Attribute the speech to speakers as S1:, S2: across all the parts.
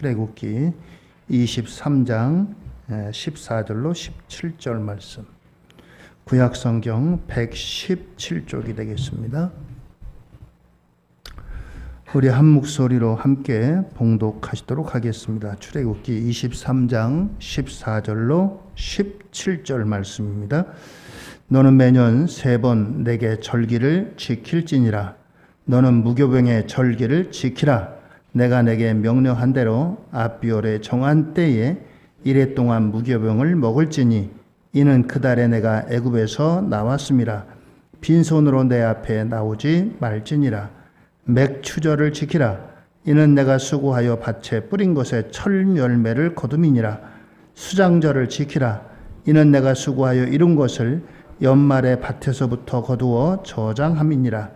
S1: 출애굽기 23장 14절로 17절 말씀. 구약성경 117쪽이 되겠습니다. 우리 한 목소리로 함께 봉독하시도록 하겠습니다. 출애굽기 23장 14절로 17절 말씀입니다. 너는 매년 3번 내게 절기를 지킬지니라. 너는 무교병의 절기를 지키라. 내가 내게 명령한 대로 아비올의 정한 때에 이래 동안 무교병을 먹을지니 이는 그 달에 내가 애굽에서 나왔음이라. 빈손으로 내 앞에 나오지 말지니라. 맥추절을 지키라. 이는 내가 수고하여 밭에 뿌린 것에 철 열매를 거둠이니라. 수장절을 지키라. 이는 내가 수고하여 이룬 것을 연말에 밭에서부터 거두어 저장함이니라.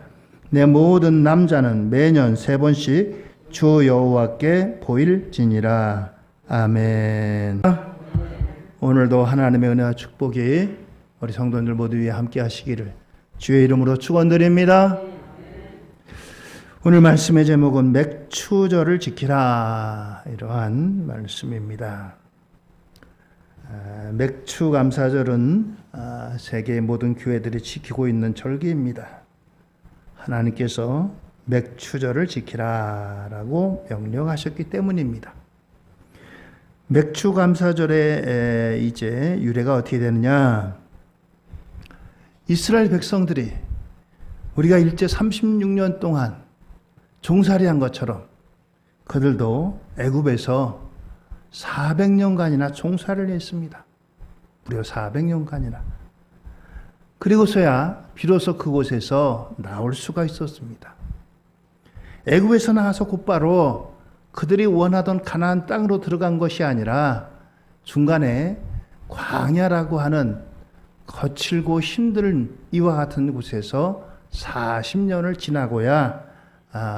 S1: 내 모든 남자는 매년 3번씩 주 여호와께 보일지니라. 아멘. 오늘도 하나님의 은혜와 축복이 우리 성도들 모두 위에 함께 하시기를 주의 이름으로 축원드립니다. 오늘 말씀의 제목은 맥추절을 지키라, 이러한 말씀입니다. 맥추감사절은 세계의 모든 교회들이 지키고 있는 절기입니다. 하나님께서 맥추절을 지키라라고 명령하셨기 때문입니다. 맥추감사절의 이제 유래가 어떻게 되느냐? 이스라엘 백성들이 우리가 일제 36년 동안 종살이한 것처럼 그들도 애굽에서 400년간이나 종살이를 했습니다. 무려 400년간이나. 그리고서야 비로소 그곳에서 나올 수가 있었습니다. 애굽에서 나와서 곧바로 그들이 원하던 가나안 땅으로 들어간 것이 아니라 중간에 광야라고 하는 거칠고 힘든 이와 같은 곳에서 40년을 지나고야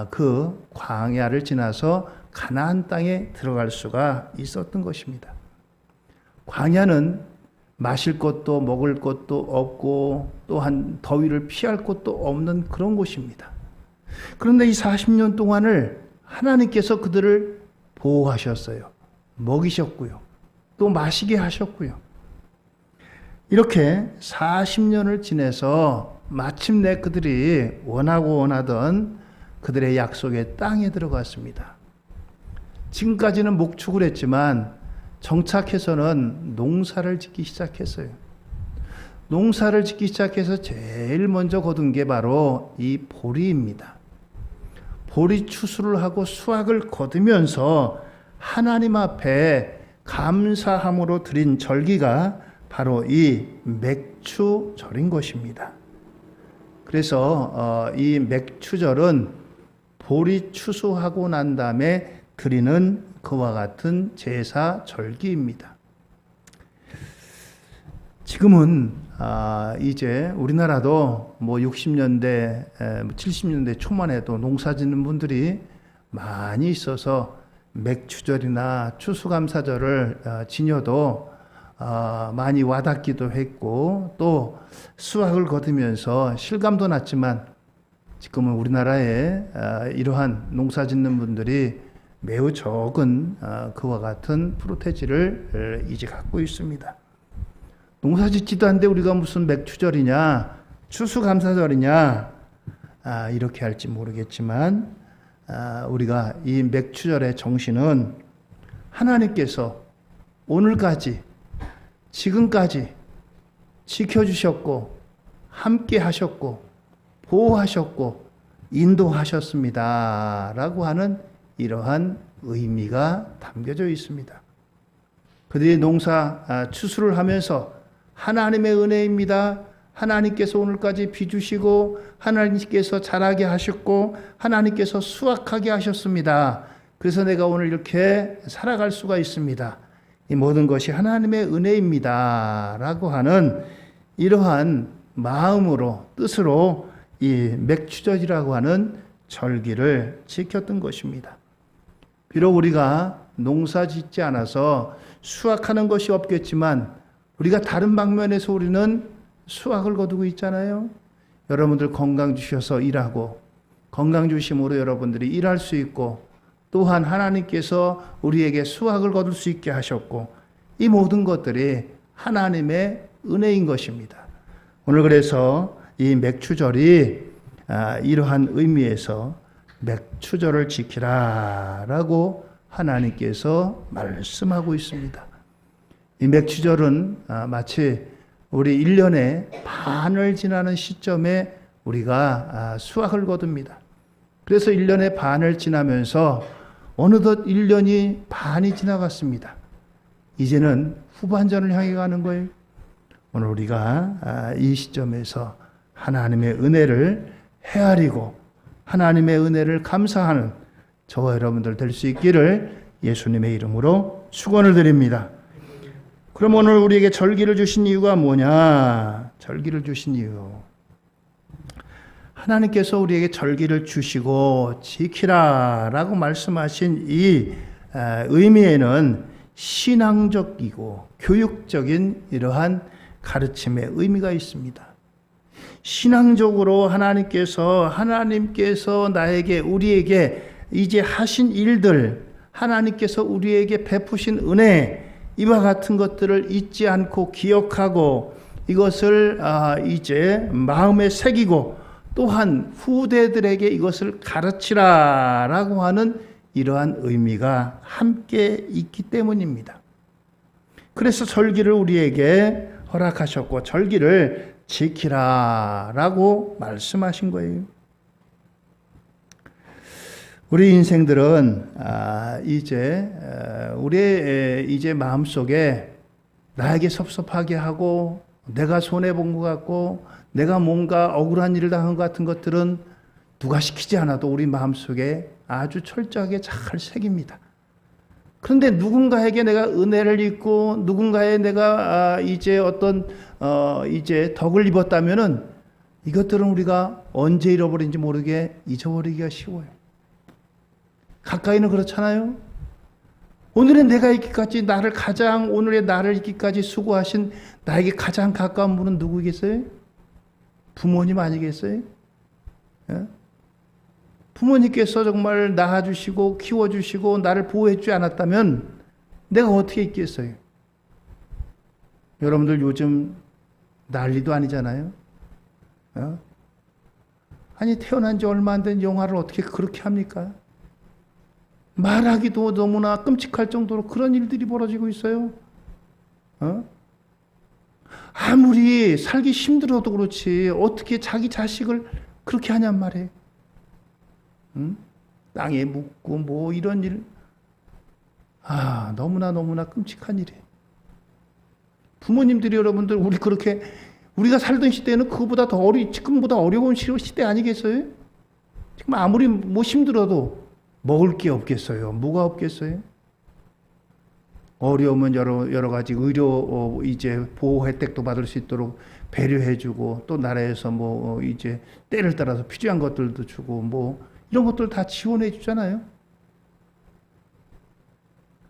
S1: 그 광야를 지나서 가나안 땅에 들어갈 수가 있었던 것입니다. 광야는 마실 것도 먹을 것도 없고 또한 더위를 피할 곳도 없는 그런 곳입니다. 그런데 이 40년 동안을 하나님께서 그들을 보호하셨어요. 먹이셨고요. 또 마시게 하셨고요. 이렇게 40년을 지내서 마침내 그들이 원하던 그들의 약속의 땅에 들어갔습니다. 지금까지는 목축을 했지만 정착해서는 농사를 짓기 시작했어요. 농사를 짓기 시작해서 제일 먼저 거둔 게 바로 이 보리입니다. 보리 추수를 하고 수확을 거두면서 하나님 앞에 감사함으로 드린 절기가 바로 이 맥추절인 것입니다. 그래서 이 맥추절은 보리 추수하고 난 다음에 드리는 그와 같은 제사 절기입니다. 지금은 이제 우리나라도 60년대, 70년대 초만 해도 농사 짓는 분들이 많이 있어서 맥추절이나 추수감사절을 지녀도 많이 와닿기도 했고 또 수확을 거두면서 실감도 났지만 지금은 우리나라에 이러한 농사 짓는 분들이 매우 적은 그와 같은 프로테지를 이제 갖고 있습니다. 농사 짓지도 않는데 우리가 무슨 맥추절이냐 추수감사절이냐 이렇게 할지 모르겠지만 우리가 이 맥추절의 정신은 하나님께서 오늘까지 지금까지 지켜주셨고 함께 하셨고 보호하셨고 인도하셨습니다 라고 하는 이러한 의미가 담겨져 있습니다. 그들이 농사 추수를 하면서 하나님의 은혜입니다. 하나님께서 오늘까지 빚으시고 하나님께서 자라게 하셨고 하나님께서 수확하게 하셨습니다. 그래서 내가 오늘 이렇게 살아갈 수가 있습니다. 이 모든 것이 하나님의 은혜입니다 라고 하는 이러한 마음으로 뜻으로 이 맥추절이라고 하는 절기를 지켰던 것입니다. 비록 우리가 농사 짓지 않아서 수확하는 것이 없겠지만 우리가 다른 방면에서 우리는 수확을 거두고 있잖아요. 여러분들 건강 주셔서 일하고 건강 주심으로 여러분들이 일할 수 있고 또한 하나님께서 우리에게 수확을 거둘 수 있게 하셨고 이 모든 것들이 하나님의 은혜인 것입니다. 오늘 그래서 이 맥추절이 이러한 의미에서 맥추절을 지키라 라고 하나님께서 말씀하고 있습니다. 이 맥추절은 마치 우리 1년의 반을 지나는 시점에 우리가 수확을 거둡니다. 그래서 1년의 반을 지나면서 어느덧 1년이 반이 지나갔습니다. 이제는 후반전을 향해 가는 거예요. 오늘 우리가 이 시점에서 하나님의 은혜를 헤아리고 하나님의 은혜를 감사하는 저와 여러분들 될 수 있기를 예수님의 이름으로 축원을 드립니다. 그럼 오늘 우리에게 절기를 주신 이유가 뭐냐? 절기를 주신 이유. 하나님께서 우리에게 절기를 주시고 지키라라고 말씀하신 이 의미에는 신앙적이고 교육적인 이러한 가르침의 의미가 있습니다. 신앙적으로 하나님께서 나에게 우리에게 이제 하신 일들, 하나님께서 우리에게 베푸신 은혜, 이와 같은 것들을 잊지 않고 기억하고 이것을 이제 마음에 새기고 또한 후대들에게 이것을 가르치라라고 하는 이러한 의미가 함께 있기 때문입니다. 그래서 절기를 우리에게 허락하셨고 절기를 지키라라고 말씀하신 거예요. 우리 인생들은 우리의 이제 마음속에 나에게 섭섭하게 하고 내가 손해본 것 같고 내가 뭔가 억울한 일을 당한 것 같은 것들은 누가 시키지 않아도 우리 마음속에 아주 철저하게 잘 새깁니다. 그런데 누군가에게 내가 은혜를 입고 누군가에 내가 이제 어떤 이제 덕을 입었다면은 이것들은 우리가 언제 잃어버린지 모르게 잊어버리기가 쉬워요. 가까이는 그렇잖아요. 오늘의 내가 있기까지 오늘의 나를 있기까지 수고하신 나에게 가장 가까운 분은 누구겠어요? 부모님 아니겠어요? 예? 부모님께서 정말 낳아주시고 키워주시고 나를 보호해주지 않았다면 내가 어떻게 있겠어요? 여러분들 요즘 난리도 아니잖아요. 아니 태어난 지 얼마 안 된 영화를 어떻게 그렇게 합니까? 말하기도 너무나 끔찍할 정도로 그런 일들이 벌어지고 있어요. 아무리 살기 힘들어도 그렇지 어떻게 자기 자식을 그렇게 하냔 말이에요. 땅에 묻고 뭐 이런 일. 너무나 끔찍한 일이에요. 부모님들이 여러분들 우리가 살던 시대에는 그거보다 지금보다 어려운 시대 아니겠어요? 지금 아무리 힘들어도 먹을 게 없겠어요. 뭐가 없겠어요? 어려우면 여러 가지 의료 이제 보호 혜택도 받을 수 있도록 배려해주고 또 나라에서 이제 때를 따라서 필요한 것들도 주고 이런 것들 다 지원해 주잖아요.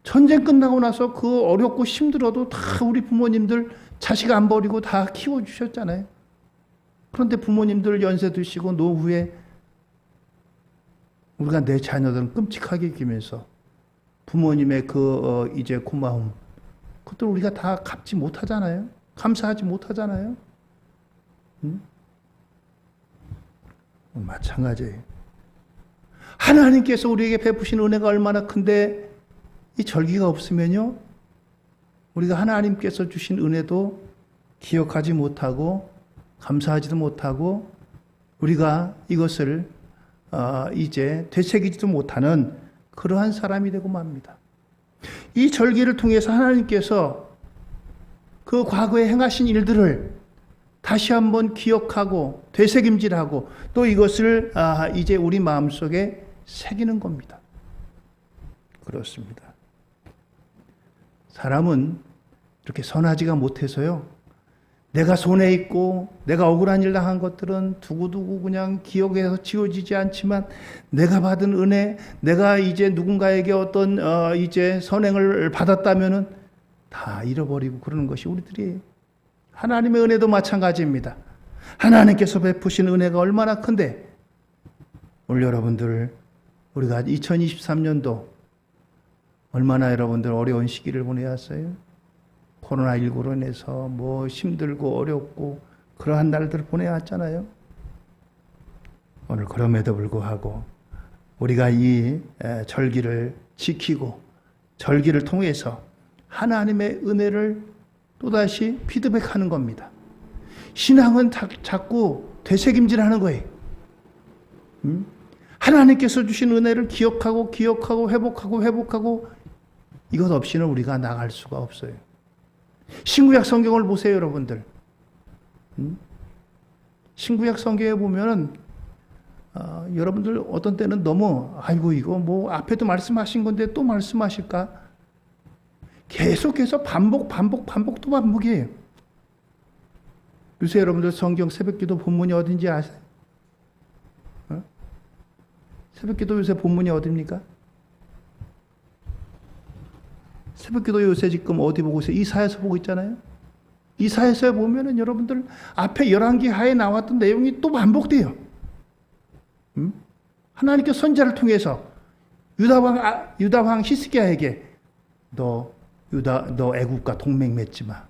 S1: 전쟁 끝나고 나서 그 어렵고 힘들어도 다 우리 부모님들 자식 안 버리고 다 키워주셨잖아요. 그런데 부모님들 연세 드시고 노후에 우리가 내 자녀들은 끔찍하게 여기면서 부모님의 이제 고마움, 그것들 우리가 다 갚지 못하잖아요. 감사하지 못하잖아요. 마찬가지예요. 하나님께서 우리에게 베푸신 은혜가 얼마나 큰데 이 절기가 없으면요, 우리가 하나님께서 주신 은혜도 기억하지 못하고 감사하지도 못하고 우리가 이것을 이제 되새기지도 못하는 그러한 사람이 되고 맙니다. 이 절기를 통해서 하나님께서 그 과거에 행하신 일들을 다시 한번 기억하고 되새김질하고 또 이것을 이제 우리 마음속에 새기는 겁니다. 그렇습니다. 사람은 이렇게 선하지가 못해서요, 내가 손해 있고 내가 억울한 일 당한 것들은 두고두고 그냥 기억에서 지워지지 않지만 내가 받은 은혜, 내가 이제 누군가에게 어떤 이제 선행을 받았다면은 다 잃어버리고 그러는 것이 우리들이에요. 하나님의 은혜도 마찬가지입니다. 하나님께서 베푸신 은혜가 얼마나 큰데 오늘 여러분들 우리가 2023년도 얼마나 여러분들 어려운 시기를 보내왔어요. 코로나19로 인해서 뭐 힘들고 어렵고 그러한 날들을 보내왔잖아요. 오늘 그럼에도 불구하고 우리가 이 절기를 지키고 절기를 통해서 하나님의 은혜를 또다시 피드백하는 겁니다. 신앙은 자꾸 되새김질하는 거예요. 하나님께서 주신 은혜를 기억하고 회복하고 이것 없이는 우리가 나갈 수가 없어요. 신구약 성경을 보세요, 여러분들. 신구약 성경에 보면은 여러분들 어떤 때는 너무 아이고 이거 뭐 앞에도 말씀하신 건데 또 말씀하실까? 계속해서 반복 또 반복이에요. 요새 여러분들 성경 새벽기도 본문이 어딘지 아세요? 새벽기도 요새 본문이 어딥니까? 새벽기도 요새 지금 어디 보고 있어요? 이사야서 보고 있잖아요. 이사야서에 보면은 여러분들 앞에 열왕기 하에 나왔던 내용이 또 반복돼요. 하나님께 선지자를 통해서 유다 왕 히스기야에게 너 애국과 동맹 맺지 마.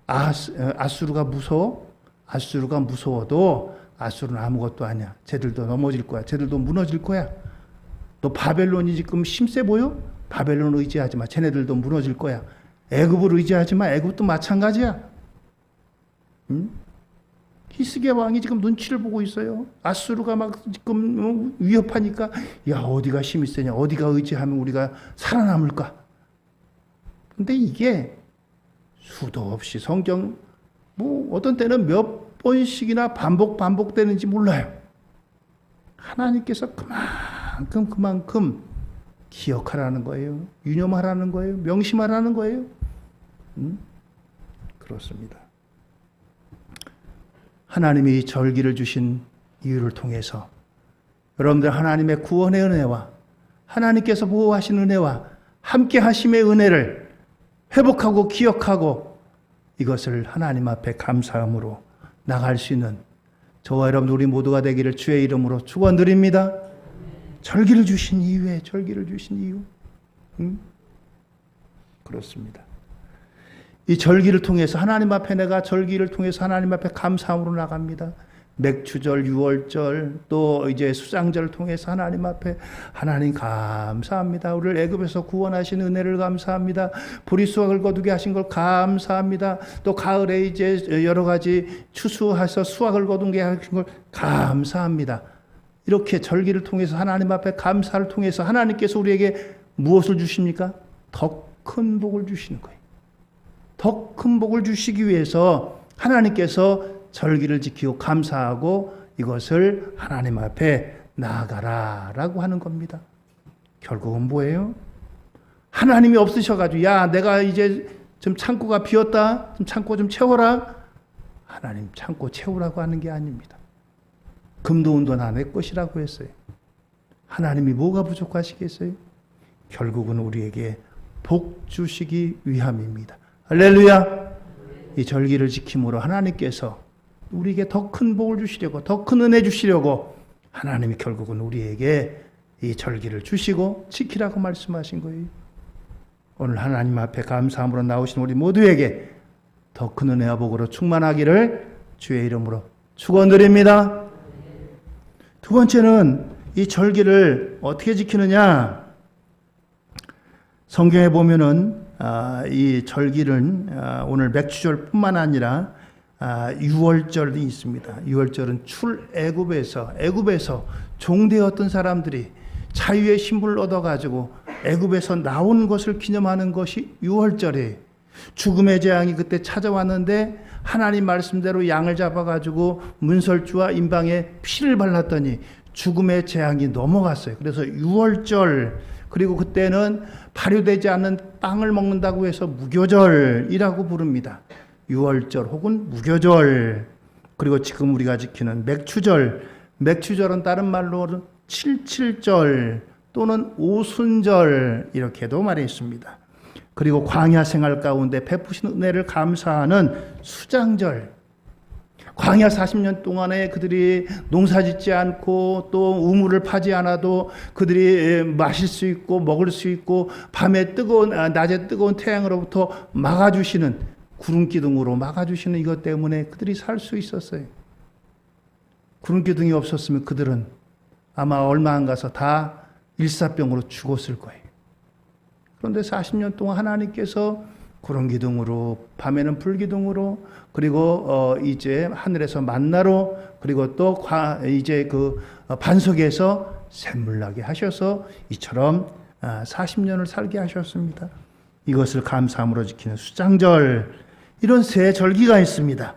S1: 아수르가 무서워? 아수르가 무서워도 아수르는 아무것도 아니야. 쟤들도 넘어질 거야. 쟤들도 무너질 거야. 너 바벨론이 지금 힘세 보여? 바벨론 의지하지 마. 쟤네들도 무너질 거야. 애굽을 의지하지 마. 애굽도 마찬가지야. 히스기야 왕이 지금 눈치를 보고 있어요. 아수르가 막 지금 위협하니까 야 어디가 힘이 세냐. 어디가 의지하면 우리가 살아남을까. 근데 이게 수도 없이 성경 뭐 어떤 때는 몇 번씩이나 반복되는지 몰라요. 하나님께서 그만큼 기억하라는 거예요. 유념하라는 거예요. 명심하라는 거예요. 그렇습니다. 하나님이 이 절기를 주신 이유를 통해서 여러분들 하나님의 구원의 은혜와 하나님께서 보호하신 은혜와 함께 하심의 은혜를 회복하고 기억하고 이것을 하나님 앞에 감사함으로 나갈 수 있는 저와 여러분 우리 모두가 되기를 주의 이름으로 축원드립니다. 절기를 주신 이유에 절기를 주신 이유. 그렇습니다. 이 절기를 통해서 하나님 앞에 내가 절기를 통해서 하나님 앞에 감사함으로 나갑니다. 맥추절, 유월절, 또 이제 수장절을 통해서 하나님 앞에 하나님 감사합니다. 우리를 애굽에서 구원하신 은혜를 감사합니다. 보리수확을 거두게 하신 걸 감사합니다. 또 가을에 이제 여러 가지 추수해서 수확을 거두게 하신 걸 감사합니다. 이렇게 절기를 통해서 하나님 앞에 감사를 통해서 하나님께서 우리에게 무엇을 주십니까? 더 큰 복을 주시는 거예요. 더 큰 복을 주시기 위해서 하나님께서 절기를 지키고 감사하고 이것을 하나님 앞에 나아가라라고 하는 겁니다. 결국은 뭐예요? 하나님이 없으셔가지고 야 내가 이제 좀 창고가 비었다. 좀 창고 좀 채워라. 하나님 창고 채우라고 하는 게 아닙니다. 금도 은도 다 내 것이라고 했어요. 하나님이 뭐가 부족하시겠어요? 결국은 우리에게 복 주시기 위함입니다. 할렐루야. 이 절기를 지킴으로 하나님께서 우리에게 더 큰 복을 주시려고 더 큰 은혜 주시려고 하나님이 결국은 우리에게 이 절기를 주시고 지키라고 말씀하신 거예요. 오늘 하나님 앞에 감사함으로 나오신 우리 모두에게 더 큰 은혜와 복으로 충만하기를 주의 이름으로 축원드립니다. 두 번째는 이 절기를 어떻게 지키느냐? 성경에 보면은 이 절기는 오늘 맥추절뿐만 아니라 유월절이 있습니다. 유월절은 애굽에서 종되었던 사람들이 자유의 신분을 얻어가지고 애굽에서 나온 것을 기념하는 것이 유월절이에요. 죽음의 재앙이 그때 찾아왔는데 하나님 말씀대로 양을 잡아가지고 문설주와 임방에 피를 발랐더니 죽음의 재앙이 넘어갔어요. 그래서 유월절, 그리고 그때는 발효되지 않는 빵을 먹는다고 해서 무교절이라고 부릅니다. 유월절 혹은 무교절. 그리고 지금 우리가 지키는 맥추절. 맥추절은 다른 말로는 칠칠절 또는 오순절 이렇게도 말해 있습니다. 그리고 광야 생활 가운데 베푸신 은혜를 감사하는 수장절. 광야 40년 동안에 그들이 농사짓지 않고 또 우물을 파지 않아도 그들이 마실 수 있고 먹을 수 있고 낮에 뜨거운 태양으로부터 막아주시는 구름 기둥으로 막아주시는 이것 때문에 그들이 살 수 있었어요. 구름 기둥이 없었으면 그들은 아마 얼마 안 가서 다 일사병으로 죽었을 거예요. 그런데 40년 동안 하나님께서 구름 기둥으로, 밤에는 불 기둥으로, 그리고 이제 하늘에서 만나로, 그리고 또 이제 그 반석에서 샘물 나게 하셔서 이처럼 40년을 살게 하셨습니다. 이것을 감사함으로 지키는 수장절, 이런 세 절기가 있습니다.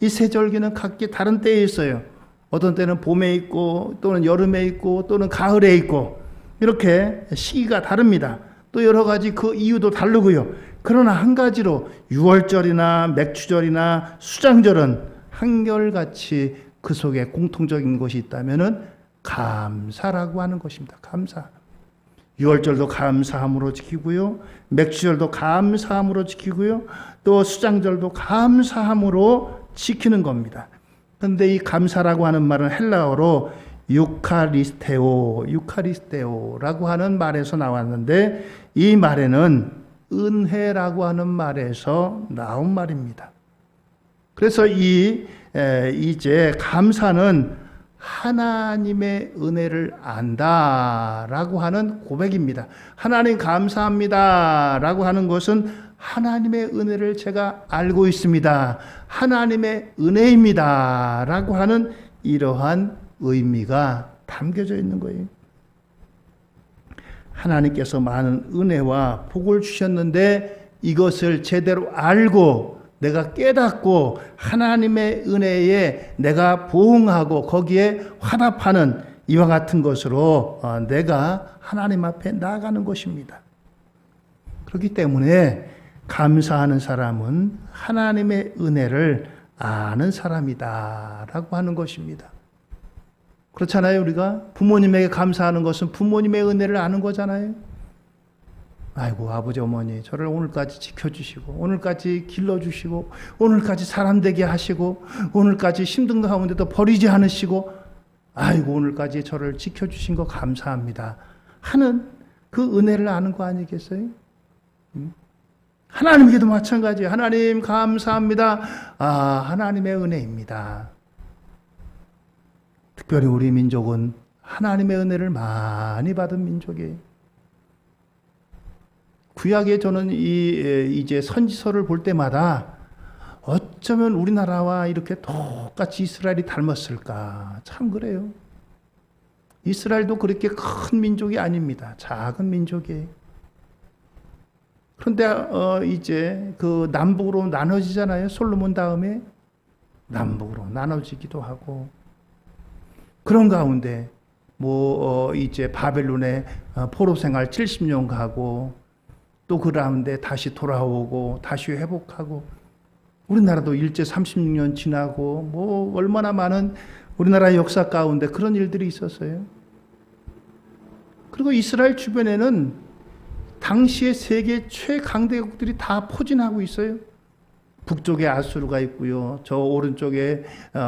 S1: 이 세 절기는 각기 다른 때에 있어요. 어떤 때는 봄에 있고 또는 여름에 있고 또는 가을에 있고 이렇게 시기가 다릅니다. 또 여러 가지 그 이유도 다르고요. 그러나 한 가지로 유월절이나 맥추절이나 수장절은 한결같이 그 속에 공통적인 것이 있다면은 감사라고 하는 것입니다. 감사. 유월절도 감사함으로 지키고요. 맥추절도 감사함으로 지키고요. 또 수장절도 감사함으로 지키는 겁니다. 그런데 이 감사라고 하는 말은 헬라어로 유카리스테오라고 하는 말에서 나왔는데 이 말에는 은혜라고 하는 말에서 나온 말입니다. 그래서 이제 감사는 하나님의 은혜를 안다라고 하는 고백입니다. 하나님 감사합니다라고 하는 것은 하나님의 은혜를 제가 알고 있습니다. 하나님의 은혜입니다라고 하는 이러한 의미가 담겨져 있는 거예요. 하나님께서 많은 은혜와 복을 주셨는데 이것을 제대로 알고 내가 깨닫고 하나님의 은혜에 내가 보응하고 거기에 화답하는 이와 같은 것으로 내가 하나님 앞에 나아가는 것입니다. 그렇기 때문에 감사하는 사람은 하나님의 은혜를 아는 사람이다라고 하는 것입니다. 그렇잖아요. 우리가 부모님에게 감사하는 것은 부모님의 은혜를 아는 거잖아요. 아이고 아버지 어머니 저를 오늘까지 지켜주시고 오늘까지 길러주시고 오늘까지 사람되게 하시고 오늘까지 힘든 가운데도 버리지 않으시고 아이고 오늘까지 저를 지켜주신 거 감사합니다 하는 그 은혜를 아는 거 아니겠어요? 하나님께도 마찬가지예요. 하나님 감사합니다. 하나님의 은혜입니다. 특별히 우리 민족은 하나님의 은혜를 많이 받은 민족이에요. 구약에 저는 이제 선지서를 볼 때마다 어쩌면 우리나라와 이렇게 똑같이 이스라엘이 닮았을까? 참 그래요. 이스라엘도 그렇게 큰 민족이 아닙니다. 작은 민족이에요. 그런데 이제 그 남북으로 나눠지잖아요. 솔로몬 다음에 남북으로 나눠지기도 하고 그런 가운데 이제 바벨론에 포로 생활 70년 가고 또 그 가운데 다시 돌아오고 다시 회복하고 우리나라도 일제 36년 지나고 얼마나 많은 우리나라의 역사 가운데 그런 일들이 있었어요. 그리고 이스라엘 주변에는 당시의 세계 최강대국들이 다 포진하고 있어요. 북쪽에 아수르가 있고요. 저 오른쪽에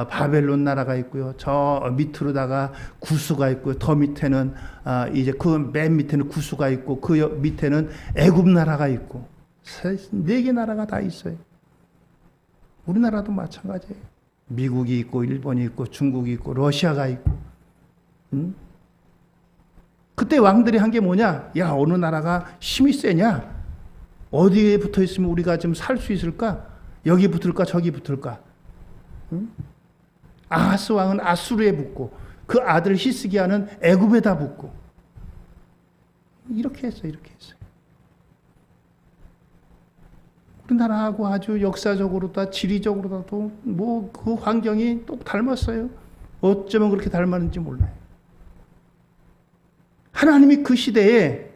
S1: 바벨론 나라가 있고요. 저 밑으로다가 구스가 있고요. 더 밑에는 이제 그 맨 밑에는 구스가 있고 그 밑에는 애굽 나라가 있고 4개 나라가 다 있어요. 우리나라도 마찬가지예요. 미국이 있고 일본이 있고 중국이 있고 러시아가 있고. 그때 왕들이 한 게 뭐냐? 야 어느 나라가 힘이 세냐? 어디에 붙어 있으면 우리가 좀 살 수 있을까? 여기 붙을까 저기 붙을까? 아하스 왕은 아수르에 붙고 그 아들 히스기야는 애굽에다 붙고 이렇게 했어요. 우리나라하고 아주 역사적으로다 지리적으로도 그 환경이 똑 닮았어요. 어쩌면 그렇게 닮았는지 몰라요. 하나님이 그 시대에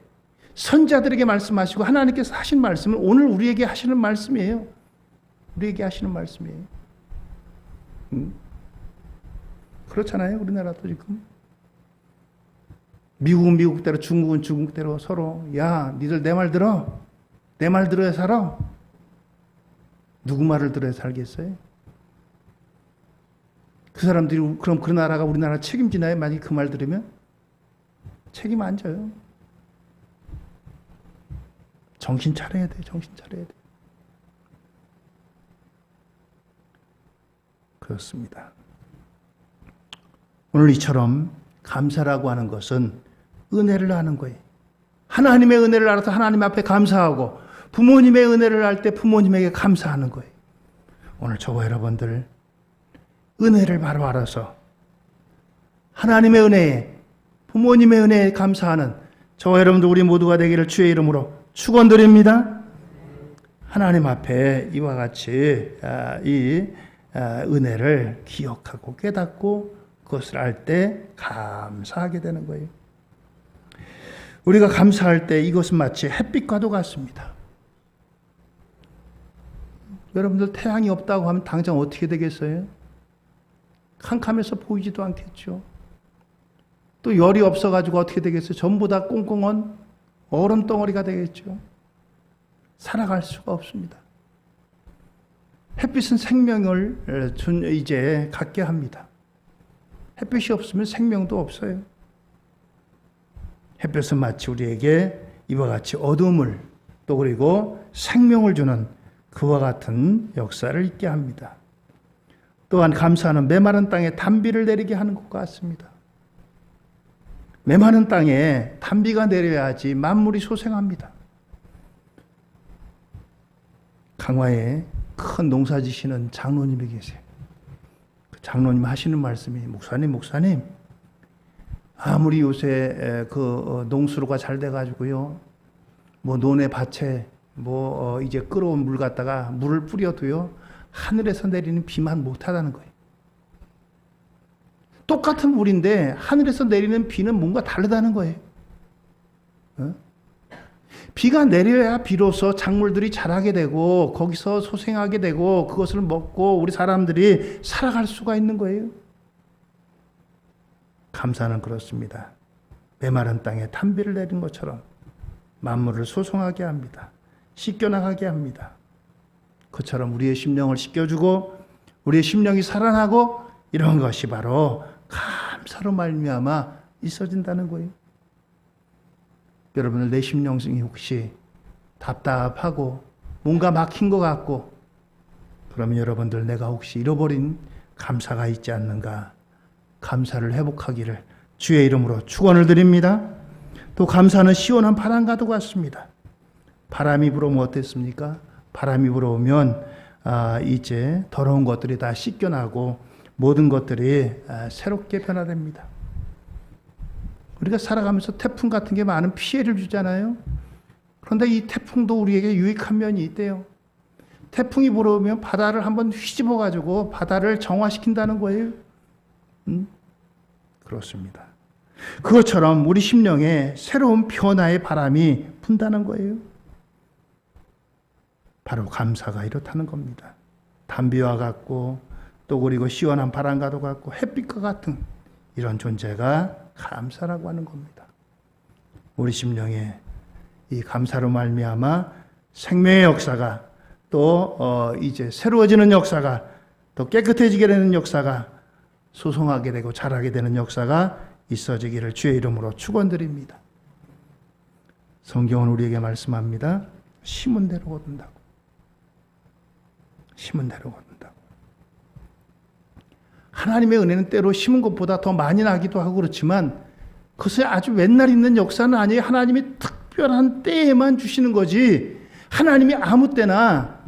S1: 선자들에게 말씀하시고 하나님께서 하신 말씀은 오늘 우리에게 하시는 말씀이에요. 그렇잖아요. 우리나라도 지금 미국은 미국대로 중국은 중국대로 서로 야 니들 내 말 들어. 내 말 들어야 살아. 누구 말을 들어야 살겠어요? 그 사람들이 그럼 그 나라가 우리나라 책임지나요? 만약에 그 말 들으면 책임 안 져요. 정신 차려야 돼. 정신 차려야 돼. 그렇습니다. 오늘 이처럼 감사라고 하는 것은 은혜를 아는 거예요. 하나님의 은혜를 알아서 하나님 앞에 감사하고 부모님의 은혜를 알 때 부모님에게 감사하는 거예요. 오늘 저와 여러분들 은혜를 바로 알아서 하나님의 은혜에 부모님의 은혜에 감사하는 저와 여러분들 우리 모두가 되기를 주의 이름으로 축원드립니다. 하나님 앞에 이와 같이 이 은혜를 기억하고 깨닫고 그것을 알 때 감사하게 되는 거예요. 우리가 감사할 때 이것은 마치 햇빛과도 같습니다. 여러분들 태양이 없다고 하면 당장 어떻게 되겠어요? 캄캄해서 보이지도 않겠죠. 또 열이 없어가지고 어떻게 되겠어요? 전부 다 꽁꽁한 얼음 덩어리가 되겠죠. 살아갈 수가 없습니다. 햇빛은 생명을 이제 갖게 합니다. 햇빛이 없으면 생명도 없어요. 햇볕은 마치 우리에게 이와 같이 어둠을 또 그리고 생명을 주는 그와 같은 역사를 있게 합니다. 또한 감사는 메마른 땅에 단비를 내리게 하는 것 같습니다. 메마른 땅에 단비가 내려야지 만물이 소생합니다. 강화에 큰 농사 지시는 장로님이 계세요. 그 장로님 하시는 말씀이 목사님 아무리 요새 그 농수로가 잘 돼가지고요 뭐 논에 밭에 이제 끓어온 물 갖다가 물을 뿌려도요 하늘에서 내리는 비만 못하다는 거예요. 똑같은 물인데 하늘에서 내리는 비는 뭔가 다르다는 거예요. 비가 내려야 비로소 작물들이 자라게 되고 거기서 소생하게 되고 그것을 먹고 우리 사람들이 살아갈 수가 있는 거예요. 감사는 그렇습니다. 메마른 땅에 단비를 내린 것처럼 만물을 소송하게 합니다. 씻겨나가게 합니다. 그처럼 우리의 심령을 씻겨주고 우리의 심령이 살아나고 이런 것이 바로 감사로 말미암아 있어진다는 거예요. 여러분들 내 심령이 혹시 답답하고 뭔가 막힌 것 같고 그러면 여러분들 내가 혹시 잃어버린 감사가 있지 않는가 감사를 회복하기를 주의 이름으로 축원을 드립니다. 또 감사는 시원한 바람과도 같습니다. 바람이 불어오면 어땠습니까? 바람이 불어오면 이제 더러운 것들이 다 씻겨나고 모든 것들이 새롭게 변화됩니다. 우리가 살아가면서 태풍 같은 게 많은 피해를 주잖아요. 그런데 이 태풍도 우리에게 유익한 면이 있대요. 태풍이 불어오면 바다를 한번 휘집어 가지고 바다를 정화시킨다는 거예요. 그렇습니다. 그것처럼 우리 심령에 새로운 변화의 바람이 분다는 거예요. 바로 감사가 이렇다는 겁니다. 단비와 같고 또 그리고 시원한 바람과도 같고 햇빛과 같은 이런 존재가 감사라고 하는 겁니다. 우리 심령에 이 감사로 말미암아 생명의 역사가 또 이제 새로워지는 역사가 또 깨끗해지게 되는 역사가 소송하게 되고 자라게 되는 역사가 있어지기를 주의 이름으로 축원드립니다. 성경은 우리에게 말씀합니다. 심은 대로 거둔다고. 심은 대로 거둔다고. 하나님의 은혜는 때로 심은 것보다 더 많이 나기도 하고 그렇지만 그것이 아주 맨날 있는 역사는 아니에요. 하나님이 특별한 때에만 주시는 거지 하나님이 아무 때나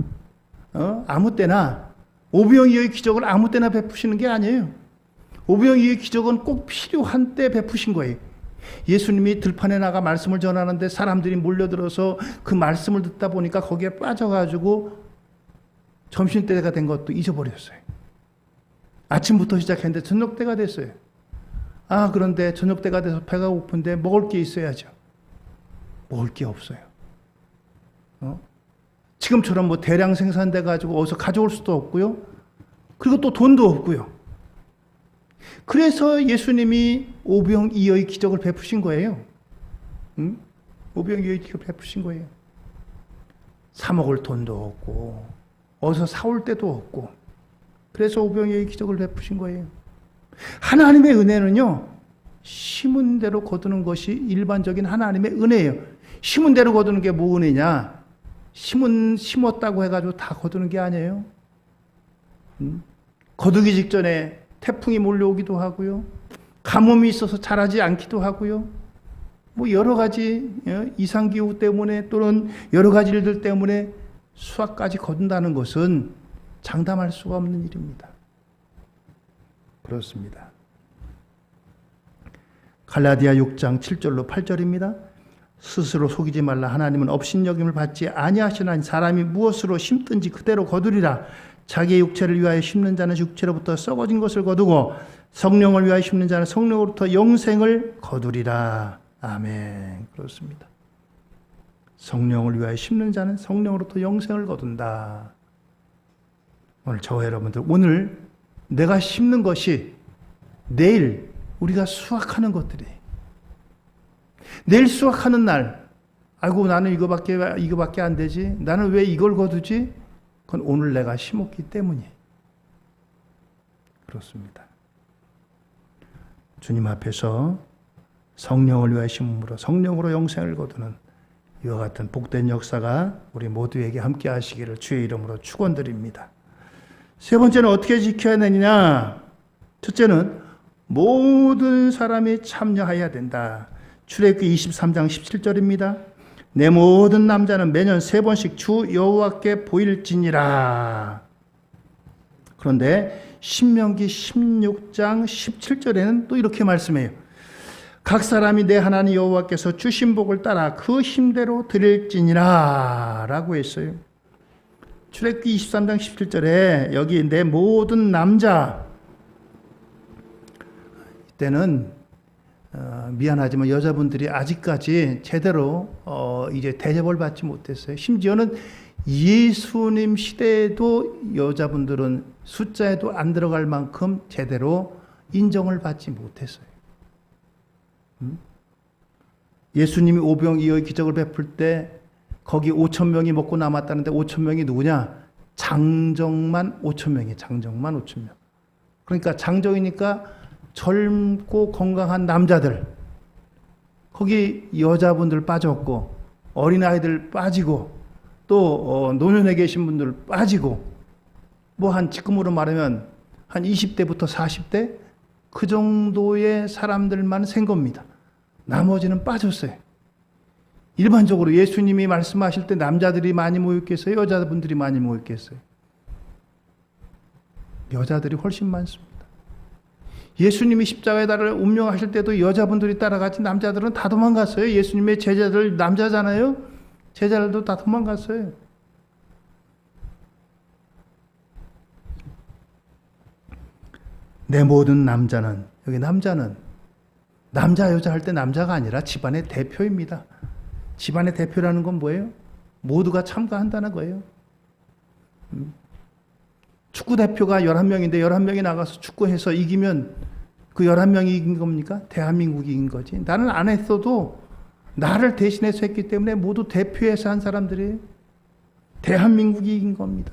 S1: 오병이어의 기적을 아무 때나 베푸시는 게 아니에요. 오병이어의 기적은 꼭 필요한 때 베푸신 거예요. 예수님이 들판에 나가 말씀을 전하는데 사람들이 몰려들어서 그 말씀을 듣다 보니까 거기에 빠져가지고 점심때가 된 것도 잊어버렸어요. 아침부터 시작했는데 저녁때가 됐어요. 그런데 저녁때가 돼서 배가 고픈데 먹을 게 있어야죠. 먹을 게 없어요. 지금처럼 뭐 대량 생산돼 가지고 어디서 가져올 수도 없고요. 그리고 또 돈도 없고요. 그래서 예수님이 오병이어의 기적을 베푸신 거예요. 오병이어의 기적을 베푸신 거예요. 사 먹을 돈도 없고 어디서 사올 데도 없고 그래서 오병이어의 기적을 베푸신 거예요. 하나님의 은혜는요, 심은 대로 거두는 것이 일반적인 하나님의 은혜예요. 심은 대로 거두는 게 뭐 은혜냐? 심었다고 해가지고 다 거두는 게 아니에요. 거두기 직전에 태풍이 몰려오기도 하고요. 가뭄이 있어서 자라지 않기도 하고요. 뭐 여러 가지 이상기후 때문에 또는 여러 가지 일들 때문에 수확까지 거둔다는 것은 장담할 수가 없는 일입니다. 그렇습니다. 갈라디아 6장 7절로 8절입니다. 스스로 속이지 말라. 하나님은 업신여김을 받지 아니하시나니 사람이 무엇으로 심든지 그대로 거두리라. 자기의 육체를 위하여 심는 자는 육체로부터 썩어진 것을 거두고 성령을 위하여 심는 자는 성령으로부터 영생을 거두리라. 아멘. 그렇습니다. 성령을 위하여 심는 자는 성령으로부터 영생을 거둔다. 오늘 저와 여러분들, 오늘 내가 심는 것이 내일 우리가 수확하는 것들이, 내일 수확하는 날, 아이고 나는 이거밖에 안 되지, 나는 왜 이걸 거두지? 그건 오늘 내가 심었기 때문이에요. 그렇습니다. 주님 앞에서 성령을 위하여 심음으로 성령으로 영생을 거두는 이와 같은 복된 역사가 우리 모두에게 함께 하시기를 주의 이름으로 축원드립니다. 세 번째는 어떻게 지켜야 되느냐? 첫째는 모든 사람이 참여해야 된다. 출애굽기 23장 17절입니다. 내 모든 남자는 매년 3번씩 주 여호와께 보일지니라. 그런데 신명기 16장 17절에는 또 이렇게 말씀해요. 각 사람이 내 하나님 여호와께서 주신 복을 따라 그 힘대로 드릴지니라 라고 했어요. 출애굽기 23장 17절에 여기 내 모든 남자, 이때는 미안하지만 여자분들이 아직까지 제대로 이제 대접을 받지 못했어요. 심지어는 예수님 시대에도 여자분들은 숫자에도 안 들어갈 만큼 제대로 인정을 받지 못했어요. 예수님이 오병이어의 기적을 베풀 때 거기 5,000명이 먹고 남았다는데 5,000명이 누구냐? 장정만 5,000명이에요. 장정만 5,000명. 그러니까 장정이니까 젊고 건강한 남자들, 거기 여자분들 빠졌고 어린아이들 빠지고 또 노년에 계신 분들 빠지고 뭐 한 지금으로 말하면 한 20대부터 40대 그 정도의 사람들만 센 겁니다. 나머지는 빠졌어요. 일반적으로 예수님이 말씀하실 때 남자들이 많이 모였겠어요? 여자분들이 많이 모였겠어요? 여자들이 훨씬 많습니다. 예수님이 십자가에 달아 운명하실 때도 여자분들이 따라갔지 남자들은 다 도망갔어요. 예수님의 제자들 남자잖아요. 제자들도 다 도망갔어요. 내 모든 남자는, 여기 남자는 남자 여자 할 때 남자가 아니라 집안의 대표입니다. 집안의 대표라는 건 뭐예요? 모두가 참가한다는 거예요. 축구 대표가 11명인데 11명이 나가서 축구해서 이기면 그 11명이 이긴 겁니까? 대한민국이 이긴 거지. 나는 안 했어도 나를 대신해서 했기 때문에 모두 대표해서 한 사람들이 대한민국이 이긴 겁니다.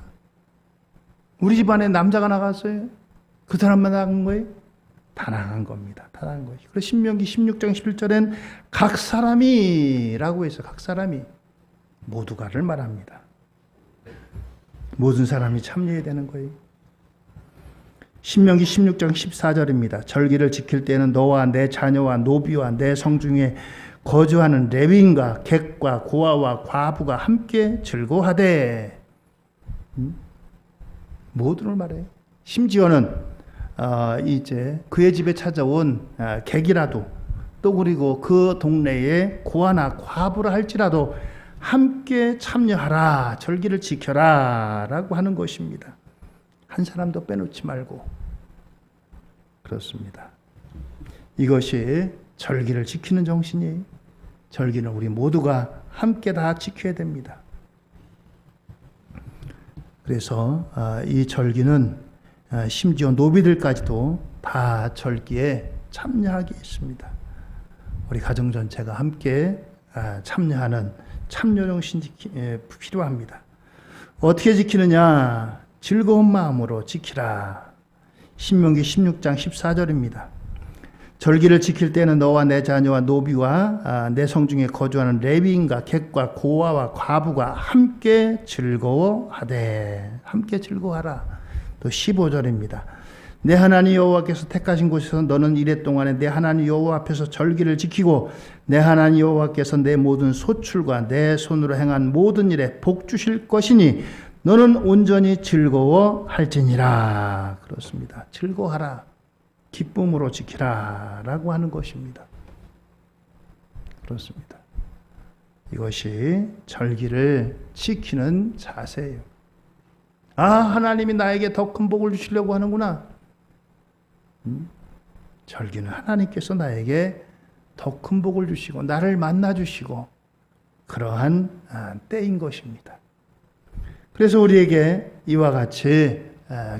S1: 우리 집안에 남자가 나갔어요. 그 사람만 나간 거예요? 다 나간 겁니다. 다 나간 거예요. 그래서 신명기 16장 11절엔 각 사람이라고 해서 각 사람이 모두가를 말합니다. 모든 사람이 참여해야 되는 거예요. 신명기 16장 14절입니다. 절기를 지킬 때는 너와 내 자녀와 노비와 내 성중에 거주하는 레위인과 객과 고아와 과부가 함께 즐거워하되, 모두를 말해요. 심지어는 이제 그의 집에 찾아온 객이라도 또 그리고 그 동네에 고아나 과부라 할지라도 함께 참여하라, 절기를 지켜라 라고 하는 것입니다. 한 사람도 빼놓지 말고. 그렇습니다. 이것이 절기를 지키는 정신이에요. 절기는 우리 모두가 함께 다 지켜야 됩니다. 그래서 이 절기는 심지어 노비들까지도 다 절기에 참여하게 있습니다. 우리 가정 전체가 함께 참여하는 참여 정신이 필요합니다. 어떻게 지키느냐? 즐거운 마음으로 지키라. 신명기 16장 14절입니다. 절기를 지킬 때는 너와 내 자녀와 노비와 내 성중에 거주하는 레위인과 객과 고아와 과부가 함께 즐거워하되, 함께 즐거워하라. 또 15절입니다. 내 하나님 여호와께서 택하신 곳에서 너는 이래 동안에 내 하나님 여호와 앞에서 절기를 지키고 내 하나님 여호와께서 내 모든 소출과 내 손으로 행한 모든 일에 복 주실 것이니 너는 온전히 즐거워할지니라. 그렇습니다. 즐거워하라. 기쁨으로 지키라 라고 하는 것입니다. 그렇습니다. 이것이 절기를 지키는 자세예요. 아, 하나님이 나에게 더 큰 복을 주시려고 하는구나. 절기는 하나님께서 나에게 더 큰 복을 주시고 나를 만나 주시고 그러한 때인 것입니다. 그래서 우리에게 이와 같이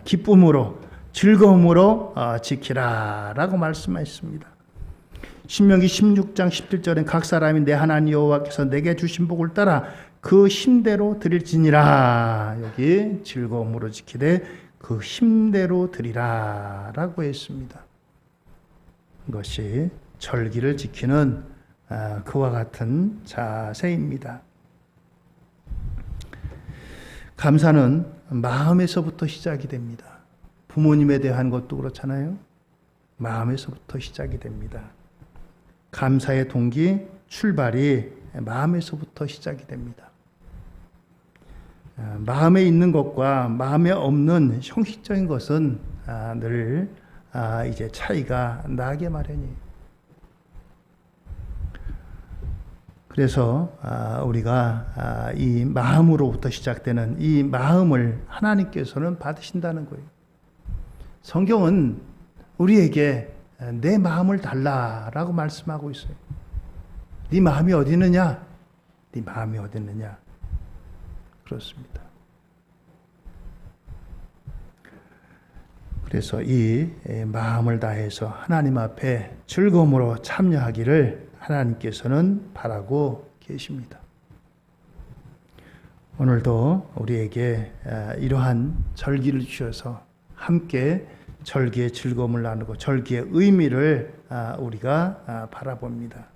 S1: 기쁨으로 즐거움으로 지키라 라고 말씀하셨습니다. 신명기 16장 17절엔 각 사람이 내 하나님 여호와께서 내게 주신 복을 따라 그 힘대로 드릴지니라. 여기 즐거움으로 지키되 그 힘대로 드리라 라고 했습니다. 이것이 절기를 지키는 그와 같은 자세입니다. 감사는 마음에서부터 시작이 됩니다. 부모님에 대한 것도 그렇잖아요. 마음에서부터 시작이 됩니다. 감사의 동기, 출발이 마음에서부터 시작이 됩니다. 마음에 있는 것과 마음에 없는 형식적인 것은 늘 이제 차이가 나게 마련이에요. 그래서 우리가 이 마음으로부터 시작되는 이 마음을 하나님께서는 받으신다는 거예요. 성경은 우리에게 내 마음을 달라라고 말씀하고 있어요. 네 마음이 어디 있느냐? 네 마음이 어디 있느냐? 그렇습니다. 그래서 이 마음을 다해서 하나님 앞에 즐거움으로 참여하기를 하나님께서는 바라고 계십니다. 오늘도 우리에게 이러한 절기를 주셔서 함께 절기의 즐거움을 나누고 절기의 의미를 우리가 바라봅니다.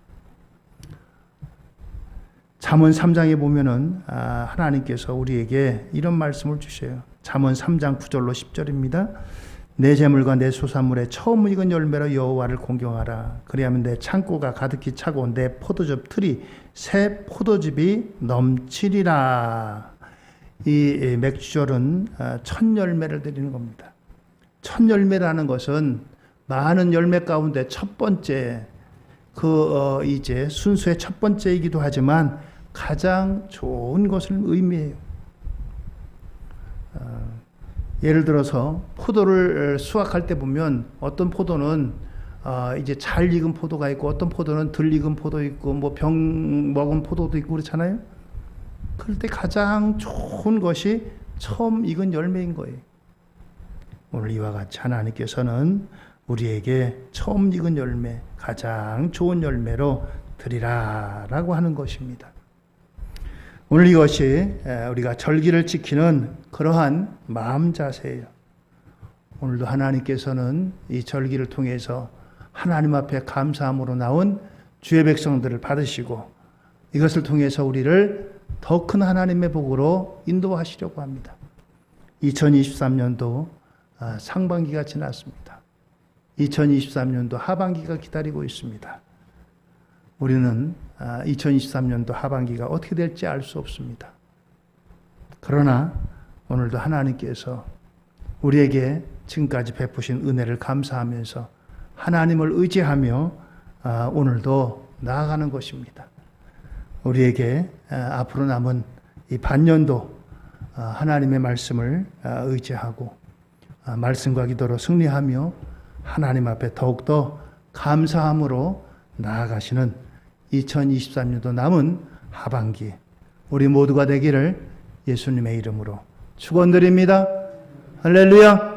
S1: 잠언 3장에 보면은 하나님께서 우리에게 이런 말씀을 주셔요. 잠언 3장 9절로 10절입니다. 내 재물과 내 소산물에 처음 익은 열매로 여호와를 공경하라. 그리하면 내 창고가 가득히 차고 내 포도즙 틀이 새 포도즙이 넘치리라. 이 맥주절은 첫 열매를 드리는 겁니다. 첫 열매라는 것은 많은 열매 가운데 첫 번째, 이제 순수의 첫 번째이기도 하지만 가장 좋은 것을 의미해요. 예를 들어서 포도를 수확할 때 보면 어떤 포도는 이제 잘 익은 포도가 있고 어떤 포도는 덜 익은 포도 있고 뭐 병 먹은 포도도 있고 그렇잖아요. 그럴 때 가장 좋은 것이 처음 익은 열매인 거예요. 오늘 이와 같이 하나님께서는 우리에게 처음 익은 열매, 가장 좋은 열매로 드리라라고 하는 것입니다. 오늘 이것이 우리가 절기를 지키는 그러한 마음 자세예요. 오늘도 하나님께서는 이 절기를 통해서 하나님 앞에 감사함으로 나온 주의 백성들을 받으시고 이것을 통해서 우리를 더 큰 하나님의 복으로 인도하시려고 합니다. 2023년도 상반기가 지났습니다. 2023년도 하반기가 기다리고 있습니다. 우리는 2023년도 하반기가 어떻게 될지 알 수 없습니다. 그러나 오늘도 하나님께서 우리에게 지금까지 베푸신 은혜를 감사하면서 하나님을 의지하며 오늘도 나아가는 것입니다. 우리에게 앞으로 남은 이 반년도 하나님의 말씀을 의지하고 말씀과 기도로 승리하며 하나님 앞에 더욱더 감사함으로 나아가시는 2023년도 남은 하반기 우리 모두가 되기를 예수님의 이름으로 축원드립니다. 할렐루야.